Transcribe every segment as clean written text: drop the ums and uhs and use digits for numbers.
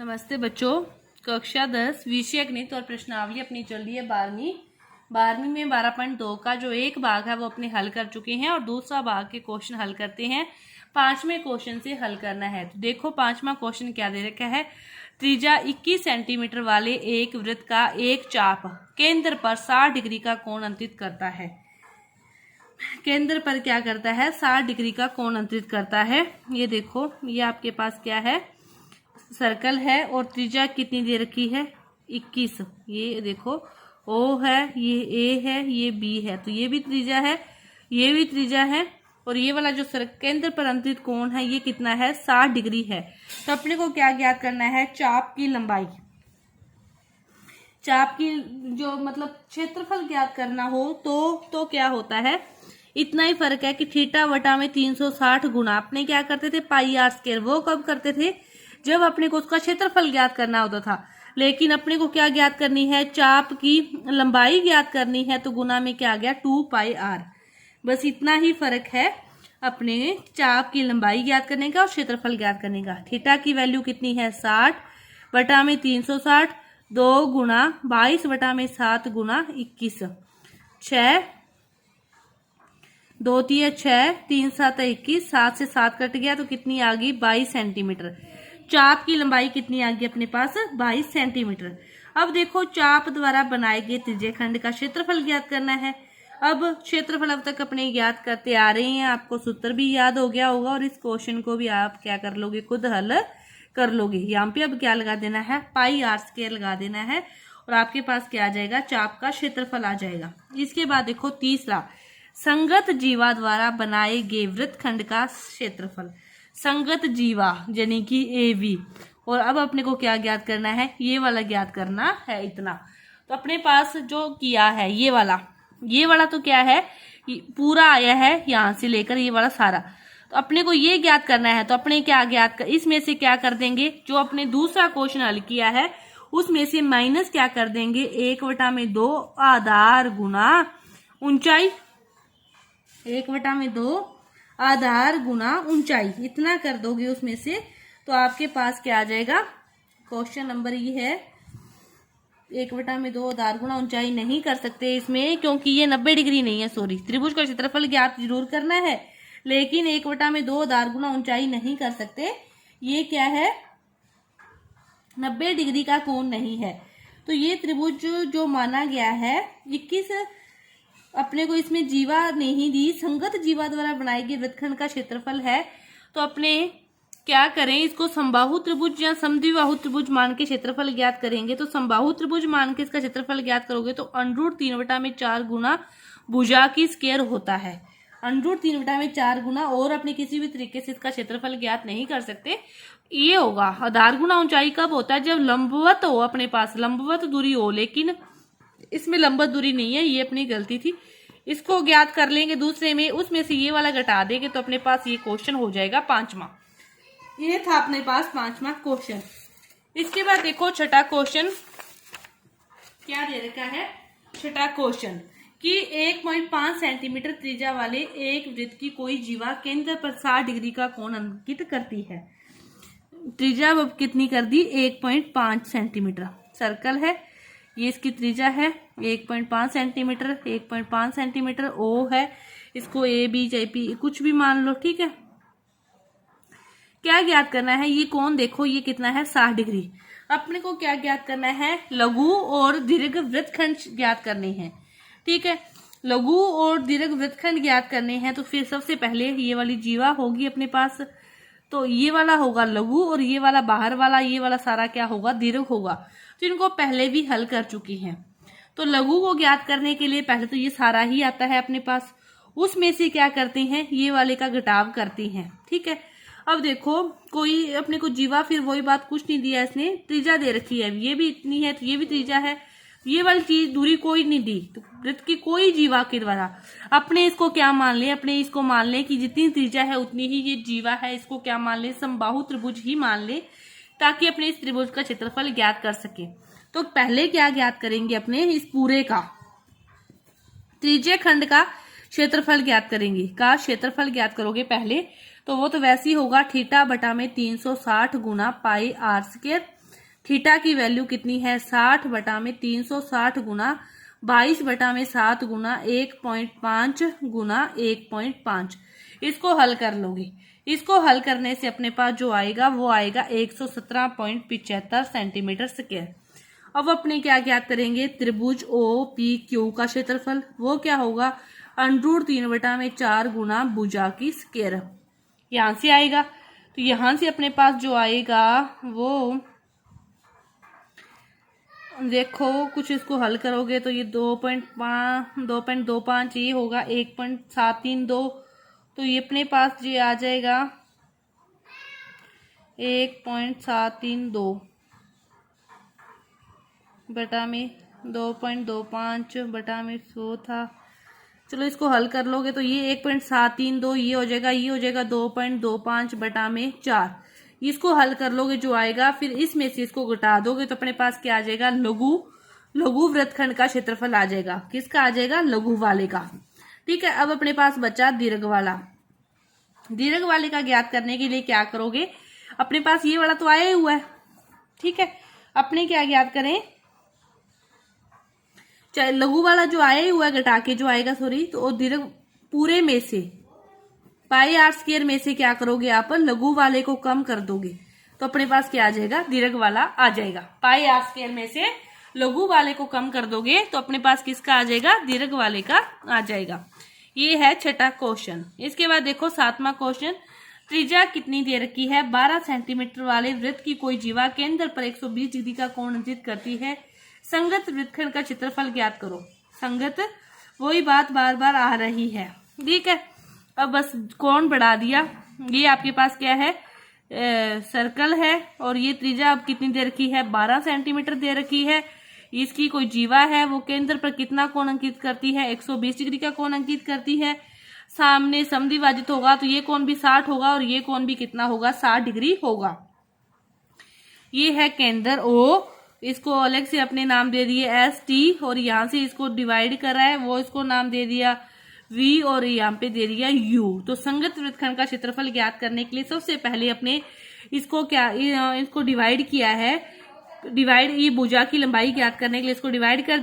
नमस्ते बच्चों। कक्षा 10 विषय गणित और प्रश्नावली अपनी चल रही है 12वीं में 12.2 का जो एक भाग है वो अपने हल कर चुके हैं और दूसरा भाग के क्वेश्चन हल करते हैं। 5वें क्वेश्चन से हल करना है। तो देखो 5वां क्वेश्चन क्या दे रखा है। त्रिज्या 21 सेंटीमीटर वाले एक वृत्त का एक चाप केंद्र पर 60 डिग्री का कोण अंकित करता है। केंद्र पर क्या करता है, 60 डिग्री का कोण अंकित करता है। ये देखो, ये आपके पास क्या है, सर्कल है और त्रिज्या कितनी दे रखी है, 21। ये देखो ओ है, ये ए है, ये बी है, तो ये भी त्रिज्या है, ये भी त्रिज्या है और ये वाला जो केंद्र पर अंकित कोण है ये कितना है, 60 डिग्री है। तो अपने को क्या ज्ञात करना है, चाप की लंबाई, चाप की जो मतलब क्षेत्रफल ज्ञात करना हो तो क्या होता है, इतना ही फर्क है कि थीटा वटा में 360 गुना अपने क्या करते थे, पाई आर स्क्वायर। वो कब करते थे, जब अपने को उसका क्षेत्रफल ज्ञात करना होता था। लेकिन अपने को क्या ज्ञात करनी है, चाप की लंबाई ज्ञात करनी है, तो गुना में क्या आ गया, 2 पाई आर। बस इतना ही फर्क है अपने चाप की लंबाई ज्ञात करने का और क्षेत्रफल ज्ञात करने का। थीटा की वैल्यू कितनी है, 60 वटा में 360, 2 गुना 22 वटा में 7 गुना 21, 6 2 3 6, 3 7 21, 7 से 7 कट गया तो कितनी आ गई, 22 सेंटीमीटर। चाप की लंबाई कितनी आ गई अपने पास, 22 सेंटीमीटर। अब देखो चाप द्वारा बनाए गए त्रिज्यखंड का क्षेत्रफल ज्ञात करना है। अब क्षेत्रफल अब तक अपने ज्ञात करते आ रहे हैं, आपको सूत्र भी याद हो गया होगा और इस क्वेश्चन को भी आप क्या कर लोगे, खुद हल कर लोगे। यहाँ पे अब क्या लगा देना है, पाई आर स्क्वायर लगा देना है और आपके पास क्या आ जाएगा, चाप का क्षेत्रफल आ जाएगा। इसके बाद देखो तीसरा, संगत जीवा द्वारा बनाए गए वृत्तखंड का क्षेत्रफल। संगत जीवा यानी कि ए बी, और अब अपने को क्या ज्ञात करना है, ये वाला ज्ञात करना है, इतना। तो अपने पास जो किया है ये वाला तो क्या है, पूरा आया है यहाँ से लेकर ये वाला सारा। तो अपने को ये ज्ञात करना है, तो अपने क्या ज्ञात कर, इसमें से क्या कर देंगे, जो अपने दूसरा क्वेश्चन हल किया है उसमें से माइनस क्या कर देंगे, 1 वटा में 2 आधार गुना ऊंचाई, 1 वटा में 2 आधार गुना ऊंचाई, इतना कर दोगे उसमें से, तो आपके पास क्या आ जाएगा, क्वेश्चन नंबर ये है 1 वटा में 2 आधार गुना ऊंचाई नहीं कर सकते इसमें, क्योंकि ये 90 डिग्री नहीं है, सॉरी। त्रिभुज का क्षेत्रफल ज्ञात जरूर करना है लेकिन 1 वटा में 2 आधार गुना ऊंचाई नहीं कर सकते। ये क्या है, 90 डिग्री का कोण नहीं है। तो ये त्रिभुज जो माना गया है 21, अपने को इसमें जीवा नहीं दी, संगत जीवा द्वारा बनाए गए वृत्तखंड का क्षेत्रफल है। तो अपने क्या करें, इसको समबाहु त्रिभुज या समद्विबाहु त्रिभुज मान के क्षेत्रफल ज्ञात करेंगे। तो समबाहु त्रिभुज मान के इसका क्षेत्रफल ज्ञात करोगे तो √3 वटा में 4 गुना भुजा की स्क्वायर होता है, √3 वटा में 4 गुना, और अपने किसी भी तरीके से इसका क्षेत्रफल ज्ञात नहीं कर सकते। ये होगा आधार गुना ऊंचाई कब होता है, जब लंबवत हो, अपने पास लंबवत दूरी हो, लेकिन इसमें लंबवत दूरी नहीं है, ये अपनी गलती थी। इसको ज्ञात कर लेंगे दूसरे में, उसमें से ये वाला घटा देंगे तो अपने पास ये क्वेश्चन हो जाएगा 5वां। ये था अपने पास 5वां क्वेश्चन। इसके बाद देखो छठा क्वेश्चन क्या दे रखा है। छठा क्वेश्चन कि 1.5 सेंटीमीटर त्रिज्या वाले एक वृत्त की कोई जीवा केंद्र पर 60 डिग्री का कोण अंकित करती है। त्रिज्या कितनी कर दी, 1.5 सेंटीमीटर। सर्कल है, ये इसकी त्रिज्या है 1.5 सेंटीमीटर, 1.5 सेंटीमीटर ओ है, इसको ए बी चाहे पी कुछ भी मान लो, ठीक है। क्या ज्ञात करना है, ये कोण देखो ये कितना है, 60 डिग्री। अपने को क्या ज्ञात करना है, लघु और दीर्घ वृत्तखंड ज्ञात करने हैं, ठीक है। लघु और दीर्घ वृत्तखंड ज्ञात करने हैं तो फिर सबसे पहले ये वाली जीवा होगी अपने पास, तो ये वाला होगा लघु और ये वाला बाहर वाला, ये वाला सारा क्या होगा, दीर्घ होगा। तो इनको पहले भी हल कर चुकी हैं। तो लघु को ज्ञात करने के लिए पहले तो ये सारा ही आता है अपने पास, उसमें से क्या करते हैं, ये वाले का घटाव करती हैं, ठीक है। अब देखो कोई अपने को जीवा, फिर वही बात, कुछ नहीं दिया इसने, त्रिज्या दे रखी है, ये भी इतनी है तो ये भी त्रिज्या है, ये वाली चीज दूरी कोई नहीं दी, तो वृत्त की कोई जीवा के द्वारा अपने इसको क्या मान ले, अपने इसको मान ले कि जितनी त्रिज्या है उतनी ही ये जीवा है, इसको क्या मान ले, समबाहु त्रिभुज ही मान ले, ताकि अपने इस त्रिभुज का क्षेत्रफल ज्ञात कर सके। तो पहले क्या ज्ञात करेंगे, अपने इस पूरे का त्रिज्यखंड का क्षेत्रफल ज्ञात करेंगे। का क्षेत्रफल ज्ञात करोगे पहले, तो वो तो वैसे ही होगा थीटा बटा में 360 गुना पाई आर स्क्वायर थीटा की वैल्यू कितनी है 60 बटा में 360 गुना 22 बटा में 7 गुना 1.5 गुना 1.5। इसको हल कर लोगे। इसको हल करने से अपने पास जो आएगा वो आएगा 117.75 सेंटीमीटर स्क्वायर। अब अपने क्या ज्ञात करेंगे, त्रिभुज ओ पी क्यू का क्षेत्रफल वो क्या होगा √3 बटा में 4 गुना भुजा की स्क्वायर। यहां से आएगा, तो यहां से अपने पास जो आएगा वो देखो कुछ इसको हल करोगे तो ये 2.25 ये होगा 1.732, तो ये अपने पास ये आ जाएगा 1.732 बटा में 2.25 बटा में 100 था। चलो इसको हल कर लोगे तो ये 1.732 ये हो जाएगा, ये हो जाएगा 2.25 बटा में 4। इसको हल कर लोगे जो आएगा, फिर इसमें से इसको घटा दोगे तो अपने पास क्या आ जाएगा लघु वृत्तखंड का क्षेत्रफल आ जाएगा। किसका आ जाएगा, लघु वाले का। ठीक है, अब अपने पास बचा दीर्घ वाला। दीर्घ वाले का ज्ञात करने के लिए क्या करोगे, अपने पास ये वाला तो आया ही हुआ है। ठीक है, अपने क्या ज्ञात करें, चाहे लघु वाला जो आया ही हुआ है घटा के जो आएगा सॉरी, तो दीर्घ पूरे में से पाई आर स्क्वायर में से क्या करोगे आप लघु वाले को कम कर दोगे, तो अपने पास क्या आ जाएगा दीर्घ वाला आ जाएगा। पाई आर स्क्वायर में से लघु वाले को कम कर दोगे तो अपने पास किसका आ जाएगा, दीर्घ वाले का आ जाएगा। ये है छठा क्वेश्चन। इसके बाद देखो 7वां क्वेश्चन, त्रिज्या कितनी दे रखी है 12 सेंटीमीटर वाले वृत्त की कोई जीवा केंद्र पर 120 डिग्री का कोण अंकित करती है, संगत वृत्तखंड का क्षेत्रफल ज्ञात करो। संगत वही बात बार बार आ रही है। ठीक है, अब बस कोण बढ़ा दिया। ये आपके पास क्या है सर्कल है, और ये त्रिज्या अब कितनी दे रखी है 12 सेंटीमीटर दे रखी है। इसकी कोई जीवा है वो केंद्र पर कितना कोण अंकित करती है 120 डिग्री का कोण अंकित करती है। सामने समद्विभाजित होगा तो ये कोण भी 60 होगा और ये कोण भी कितना होगा 60 डिग्री होगा। ये है केंद्र ओ, इसको अलग से अपने नाम दे दिए ST, और यहाँ से इसको डिवाइड कर रहा है वो इसको नाम दे दिया V, और यहाँ पे दे दिया U। तो संगत वृत्तखंड का क्षेत्रफल ज्ञात करने के लिए सबसे पहले अपने इसको इसको डिवाइड किया है। डिवाइड, ये भुजा की लंबाई ज्ञात करने के लिए इसको डिवाइड कर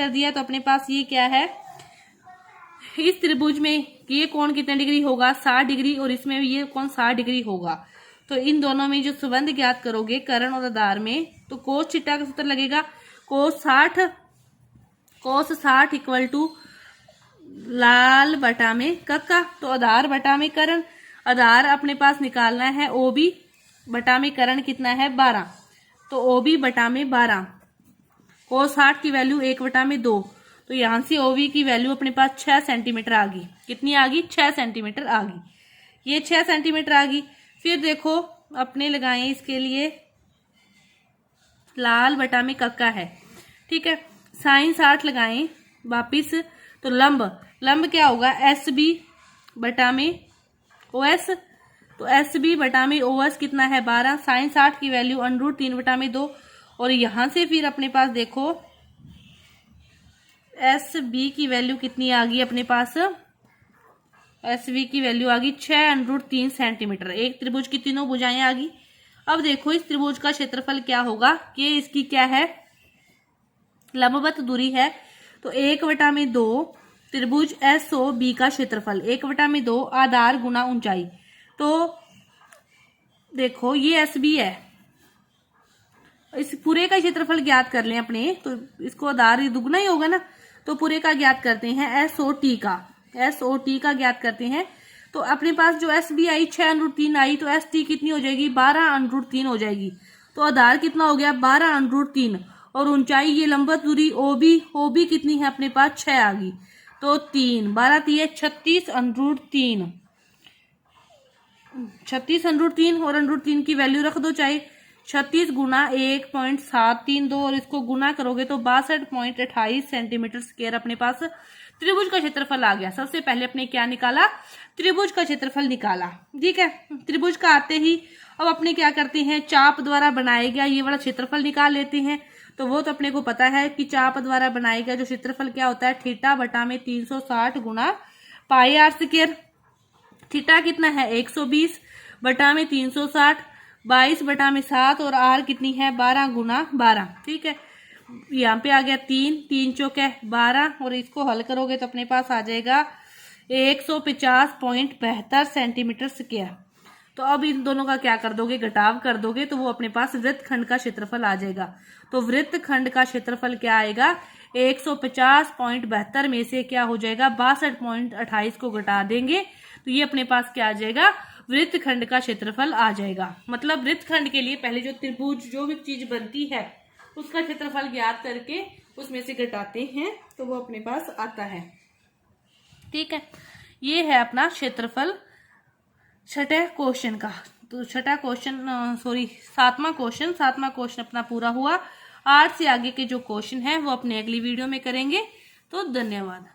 दिया तो अपने पास ये क्या है, इस त्रिभुज में ये कोण कितने डिग्री होगा 60 डिग्री, और इसमें ये कोण 60 डिग्री होगा। तो इन दोनों में जो संबंध ज्ञात करोगे कर्ण और आधार में, तो कोस थीटा का सूत्र लगेगा कोस 60 इक्वल टू लाल बटा में कक्का, तो आधार बटा में कर्ण। आधार अपने पास निकालना है OB बटा में कर्ण कितना है 12, तो OB बटा में 12। कोस 60 की वैल्यू 1 बटा में 2, तो यहां से OB की वैल्यू अपने पास 6 सेंटीमीटर आ गई। कितनी आ गई 6 सेंटीमीटर आ गई, ये 6 सेंटीमीटर आ गई। फिर देखो अपने लगाएं इसके लिए लाल बटा में कक्का है। ठीक है, साइन 60 लगाएं वापिस, तो लंब क्या होगा SB बटा में OS, तो SB बटा में OS कितना है 12। साइन 60 की वैल्यू √3 बटा में 2, और यहां से फिर अपने पास देखो SB की वैल्यू कितनी आ गई अपने पास, SB की वैल्यू आ गई 6√3 सेंटीमीटर। एक त्रिभुज की तीनों भुजाएं आ गई। अब देखो इस त्रिभुज का क्षेत्रफल क्या होगा, कि इसकी क्या है लंबवत दूरी है, तो 1 बटा में 2 त्रिभुज SOB का क्षेत्रफल 1 बटा में 2 आधार गुना ऊंचाई। तो देखो ये SB है, इस पूरे का क्षेत्रफल ज्ञात कर लें अपने, तो इसको आधार दुगना ही होगा ना, तो पूरे का ज्ञात करते हैं SOT का ज्ञात करते हैं। तो अपने पास जो SB आई 6√3 आई, तो ST कितनी हो जाएगी 12√3 हो जाएगी। तो आधार कितना हो गया 12√3, और ऊंचाई ये लंबवत दूरी OB कितनी है अपने पास 6 आ गई, तो 3 12 3 36√3 और √3 की वैल्यू रख दो चाहे 36 गुना 1.732, और इसको गुना करोगे तो 62.28 सेंटीमीटर स्क्वायर अपने पास त्रिभुज का क्षेत्रफल आ गया। सबसे पहले अपने क्या निकाला, त्रिभुज का क्षेत्रफल निकाला। ठीक है, त्रिभुज का आते ही अब अपने क्या करते हैं, चाप द्वारा बनाया गया ये वाला क्षेत्रफल निकाल लेते हैं। तो वो तो अपने को पता है कि चाप द्वारा बनाया गया जो क्षेत्रफल क्या होता है थीटा बटा में 360 गुना पाई आर स्क्वायर। थीटा कितना है 120 बटा में 360 22/7 और r कितनी है 12 गुना 12। ठीक है, यहाँ पे आ गया 3 चौक है 12 और इसको हल करोगे तो अपने पास आ जाएगा 150.72 सेंटीमीटर स्क्वायर। तो अब इन दोनों का क्या कर दोगे, घटाव कर दोगे तो वो अपने पास वृत्तखंड का क्षेत्रफल आ जाएगा। तो वृत्तखंड का क्षेत्रफल क्या आएगा, 150.72 में से क्या हो जाएगा 62.28 को घटा देंगे तो ये अपने पास क्या आ जाएगा, वृत्तखंड का क्षेत्रफल आ जाएगा। मतलब वृत्तखंड के लिए पहले जो त्रिभुज जो भी चीज बनती है उसका क्षेत्रफल ज्ञात करके उसमें से घटाते हैं तो वो अपने पास आता है। ठीक है, ये है अपना क्षेत्रफल छठे क्वेश्चन का। तो छठा क्वेश्चन सातवां क्वेश्चन अपना पूरा हुआ। 8 से आगे के जो क्वेश्चन है वो अपने अगली वीडियो में करेंगे। तो धन्यवाद।